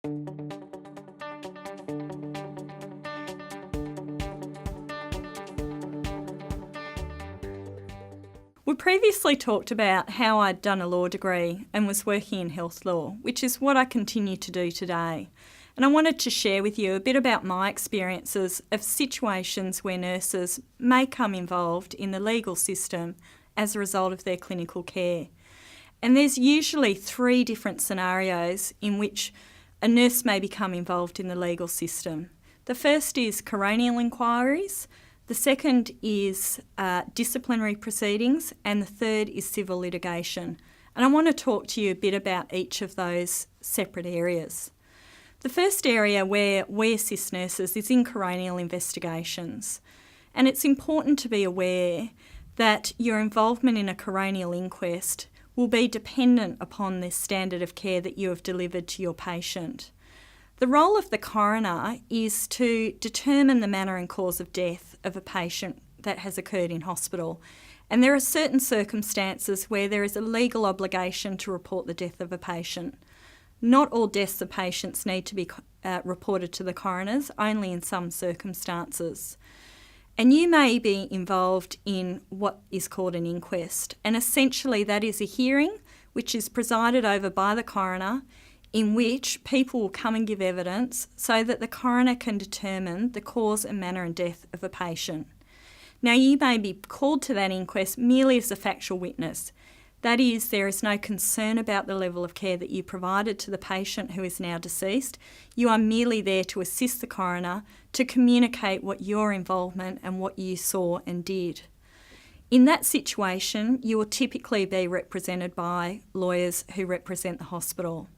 We previously talked about how I'd done a law degree and was working in health law, which is what I continue to do today. And I wanted to share with you a bit about my experiences of situations where nurses may come involved in the legal system as a result of their clinical care. And there's usually 3 different scenarios in which a nurse may become involved in the legal system. The first is coronial inquiries. The second is disciplinary proceedings, and the third is civil litigation. And I want to talk to you a bit about each of those separate areas. The first area where we assist nurses is in coronial investigations. And it's important to be aware that your involvement in a coronial inquest will be dependent upon the standard of care that you have delivered to your patient. The role of the coroner is to determine the manner and cause of death of a patient that has occurred in hospital. And there are certain circumstances where there is a legal obligation to report the death of a patient. Not all deaths of patients need to be reported to the coroners, only in some circumstances. And you may be involved in what is called an inquest. And essentially that is a hearing which is presided over by the coroner, in which people will come and give evidence so that the coroner can determine the cause and manner and death of a patient. Now, you may be called to that inquest merely as a factual witness. That is, there is no concern about the level of care that you provided to the patient who is now deceased. You are merely there to assist the coroner to communicate what your involvement and what you saw and did. In that situation, you will typically be represented by lawyers who represent the hospital.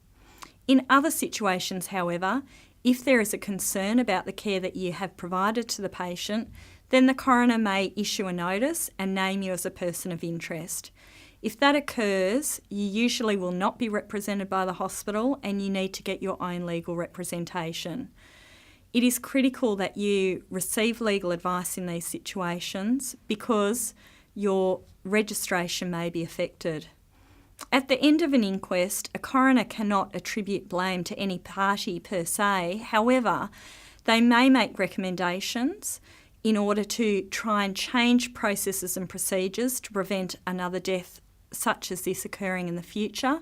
In other situations, however, if there is a concern about the care that you have provided to the patient, then the coroner may issue a notice and name you as a person of interest. If that occurs, you usually will not be represented by the hospital and you need to get your own legal representation. It is critical that you receive legal advice in these situations because your registration may be affected. At the end of an inquest, a coroner cannot attribute blame to any party per se. However, they may make recommendations in order to try and change processes and procedures to prevent another death such as this occurring in the future,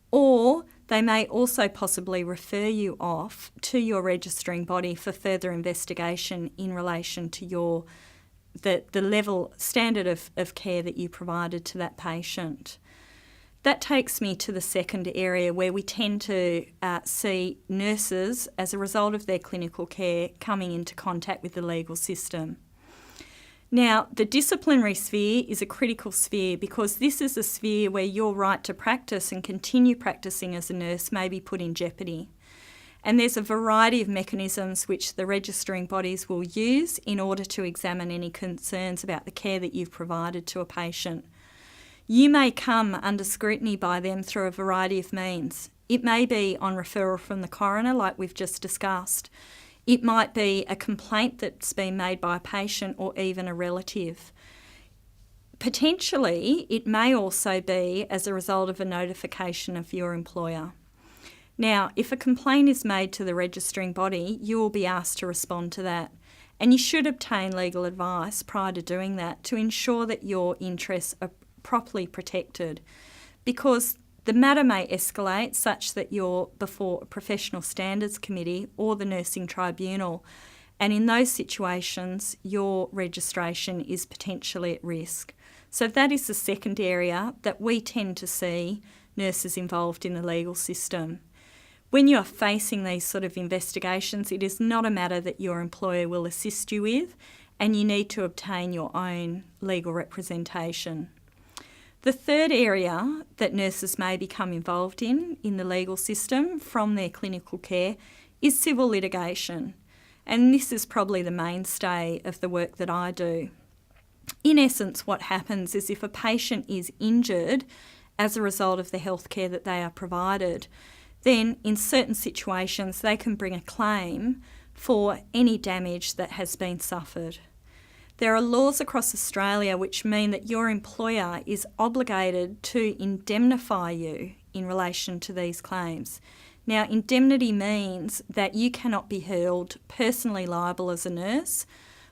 or they may also possibly refer you off to your registering body for further investigation in relation to the level standard of care that you provided to that patient. That takes me to the second area where we tend to see nurses, as a result of their clinical care, coming into contact with the legal system. Now, the disciplinary sphere is a critical sphere because this is a sphere where your right to practice and continue practicing as a nurse may be put in jeopardy. And there's a variety of mechanisms which the registering bodies will use in order to examine any concerns about the care that you've provided to a patient. You may come under scrutiny by them through a variety of means. It may be on referral from the coroner, like we've just discussed. It might be a complaint that's been made by a patient or even a relative. Potentially, it may also be as a result of a notification of your employer. Now, if a complaint is made to the registering body, you will be asked to respond to that. And you should obtain legal advice prior to doing that to ensure that your interests are properly protected, because the matter may escalate such that you're before a professional standards committee or the nursing tribunal, and in those situations your registration is potentially at risk. So that is the second area that we tend to see nurses involved in the legal system. When you are facing these sort of investigations, it is not a matter that your employer will assist you with, and you need to obtain your own legal representation. The third area that nurses may become involved in the legal system from their clinical care is civil litigation. And this is probably the mainstay of the work that I do. In essence, what happens is if a patient is injured as a result of the healthcare that they are provided, then in certain situations they can bring a claim for any damage that has been suffered. There are laws across Australia which mean that your employer is obligated to indemnify you in relation to these claims. Now, indemnity means that you cannot be held personally liable as a nurse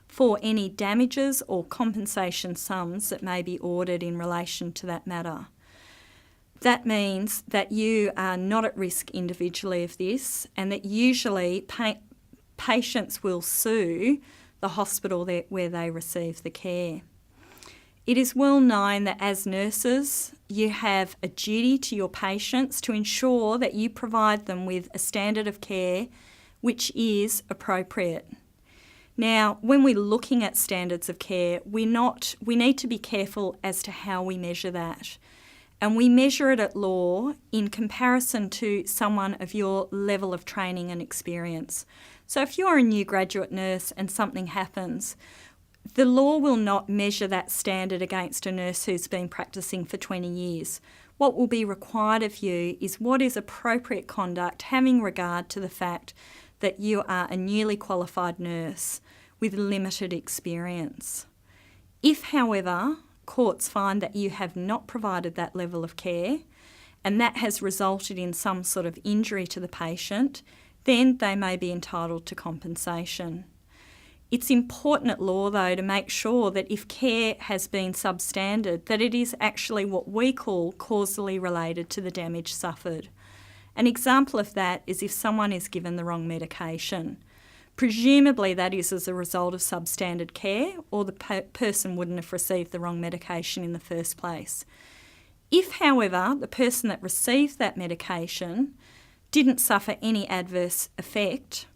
for any damages or compensation sums that may be ordered in relation to that matter. That means that you are not at risk individually of this, and that usually patients will sue the hospital where they receive the care. It is well known that as nurses, you have a duty to your patients to ensure that you provide them with a standard of care which is appropriate. Now, when we're looking at standards of care, we need to be careful as to how we measure that. And we measure it at law in comparison to someone of your level of training and experience. So if you're a new graduate nurse and something happens, the law will not measure that standard against a nurse who's been practicing for 20 years. What will be required of you is what is appropriate conduct, having regard to the fact that you are a newly qualified nurse with limited experience. If, however, courts find that you have not provided that level of care and that has resulted in some sort of injury to the patient, then they may be entitled to compensation. It's important at law, though, to make sure that if care has been substandard, that it is actually what we call causally related to the damage suffered. An example of that is if someone is given the wrong medication. Presumably that is as a result of substandard care, or the person wouldn't have received the wrong medication in the first place. If, however, the person that received that medication didn't suffer any adverse effect,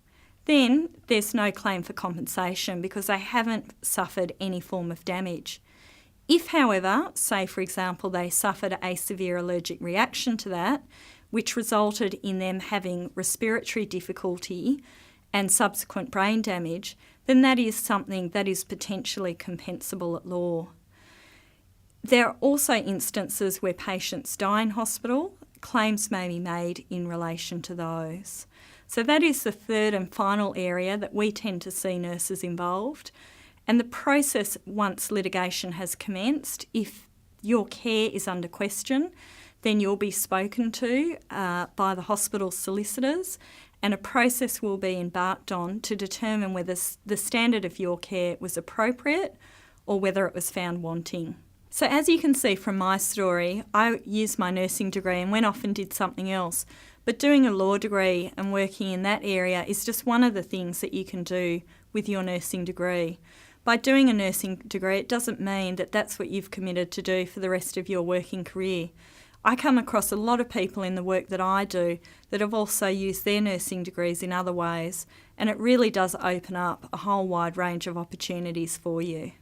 then there's no claim for compensation because they haven't suffered any form of damage. If, however, say for example, they suffered a severe allergic reaction to that, which resulted in them having respiratory difficulty and subsequent brain damage, then that is something that is potentially compensable at law. There are also instances where patients die in hospital. Claims may be made in relation to those. So that is the third and final area that we tend to see nurses involved. And the process, once litigation has commenced, if your care is under question, then you'll be spoken to by the hospital solicitors, and a process will be embarked on to determine whether the standard of your care was appropriate or whether it was found wanting. So as you can see from my story, I used my nursing degree and went off and did something else. But doing a law degree and working in that area is just one of the things that you can do with your nursing degree. By doing a nursing degree, it doesn't mean that that's what you've committed to do for the rest of your working career. I come across a lot of people in the work that I do that have also used their nursing degrees in other ways, and it really does open up a whole wide range of opportunities for you.